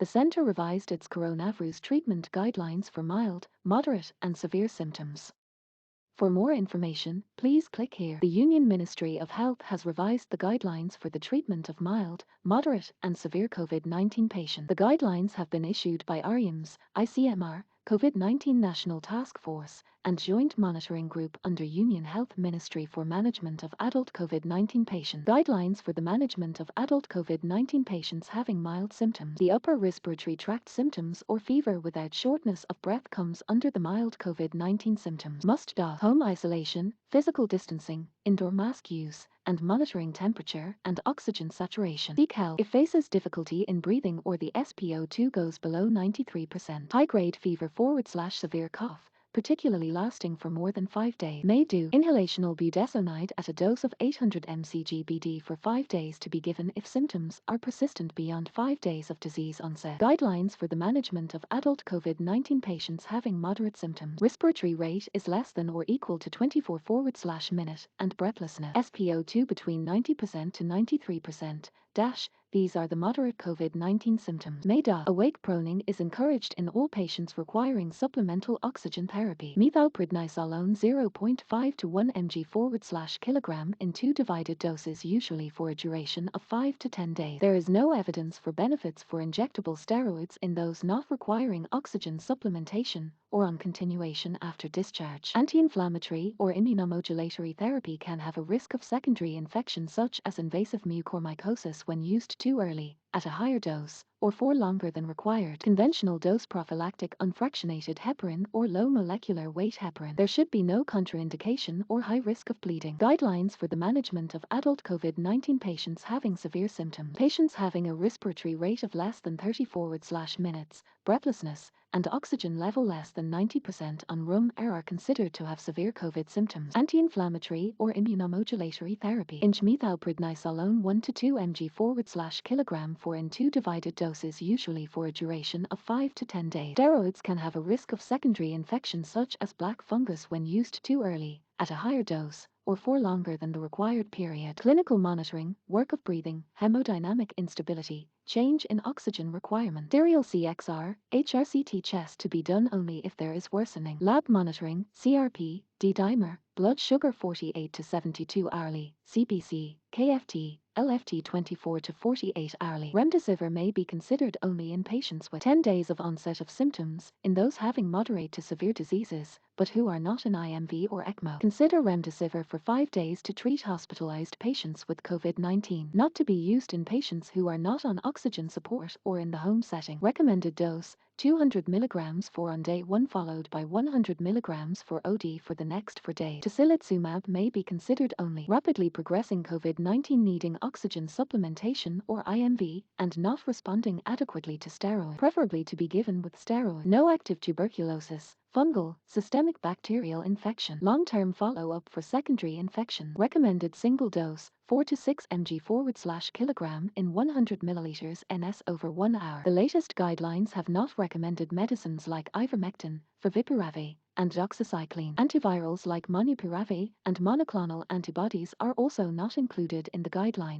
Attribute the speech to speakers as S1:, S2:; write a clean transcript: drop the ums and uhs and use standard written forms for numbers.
S1: the center revised its coronavirus treatment guidelines for mild, moderate, and severe symptoms. For more information, please click here. The Union Ministry of Health has revised the guidelines for the treatment of mild, moderate, and severe COVID-19 patients. The guidelines have been issued by AIIMS, ICMR, COVID-19 National Task Force, and Joint Monitoring Group under Union Health Ministry for Management of Adult COVID-19 Patients. Guidelines for the management of adult COVID-19 patients having mild symptoms. The upper respiratory tract symptoms or fever without shortness of breath comes under the mild COVID-19 symptoms. Home isolation, physical distancing, indoor mask use, and monitoring temperature and oxygen saturation. Seek help if faces difficulty in breathing or the SpO2 goes below 93%. High-grade fever/severe cough, particularly lasting for more than 5 days. May do inhalational budesonide at a dose of 800 mcg BD for 5 days to be given if symptoms are persistent beyond 5 days of disease onset. Guidelines for the management of adult COVID-19 patients having moderate symptoms. Respiratory rate is less than or equal to 24/minute and breathlessness. SpO2 between 90% to 93%. These are the moderate COVID-19 symptoms. May do awake proning is encouraged in all patients requiring supplemental oxygen therapy. Methylprednisolone 0.5 to 1 mg/kg in 2 divided doses, usually for a duration of 5 to 10 days. There is no evidence for benefits for injectable steroids in those not requiring oxygen supplementation or on continuation after discharge. Anti-inflammatory or immunomodulatory therapy can have a risk of secondary infection such as invasive mucormycosis when used too early, at a higher dose, or for longer than required. Conventional dose prophylactic unfractionated heparin or low molecular weight heparin. There should be no contraindication or high risk of bleeding. Guidelines for the management of adult COVID-19 patients having severe symptoms. Patients having a respiratory rate of less than 30/minutes, breathlessness, and oxygen level less than 90% on room air are considered to have severe COVID symptoms. Anti-inflammatory or immunomodulatory therapy. Inj Methylprednisolone 1 to 2 mg/kg for in 2 divided doses, usually for a duration of 5 to 10 days. Steroids can have a risk of secondary infection such as black fungus when used too early, at a higher dose, or for longer than the required period. Clinical monitoring, work of breathing, hemodynamic instability, change in oxygen requirement. Serial CXR, HRCT chest to be done only if there is worsening. Lab monitoring, CRP, D-dimer, blood sugar 48 to 72 hourly, CBC, KFT, LFT 24 to 48 hourly. Remdesivir may be considered only in patients with 10 days of onset of symptoms, in those having moderate to severe diseases, but who are not in IMV or ECMO. Consider remdesivir for 5 days to treat hospitalized patients with COVID-19. Not to be used in patients who are not on oxygen support or in the home setting. Recommended dose, 200 mg for on day 1 followed by 100 mg for OD for the next 4 days. Tocilizumab may be considered only. Rapidly progressing COVID-19 needing oxygen supplementation or IMV and not responding adequately to steroid, preferably to be given with steroid. No active tuberculosis, fungal, systemic bacterial infection. Long-term follow-up for secondary infection. Recommended single dose, 4 to 6 mg/kg in 100 ml NS over 1 hour. The latest guidelines have not recommended medicines like ivermectin, favipiravir, and doxycycline. Antivirals like molnupiravir and monoclonal antibodies are also not included in the guidelines.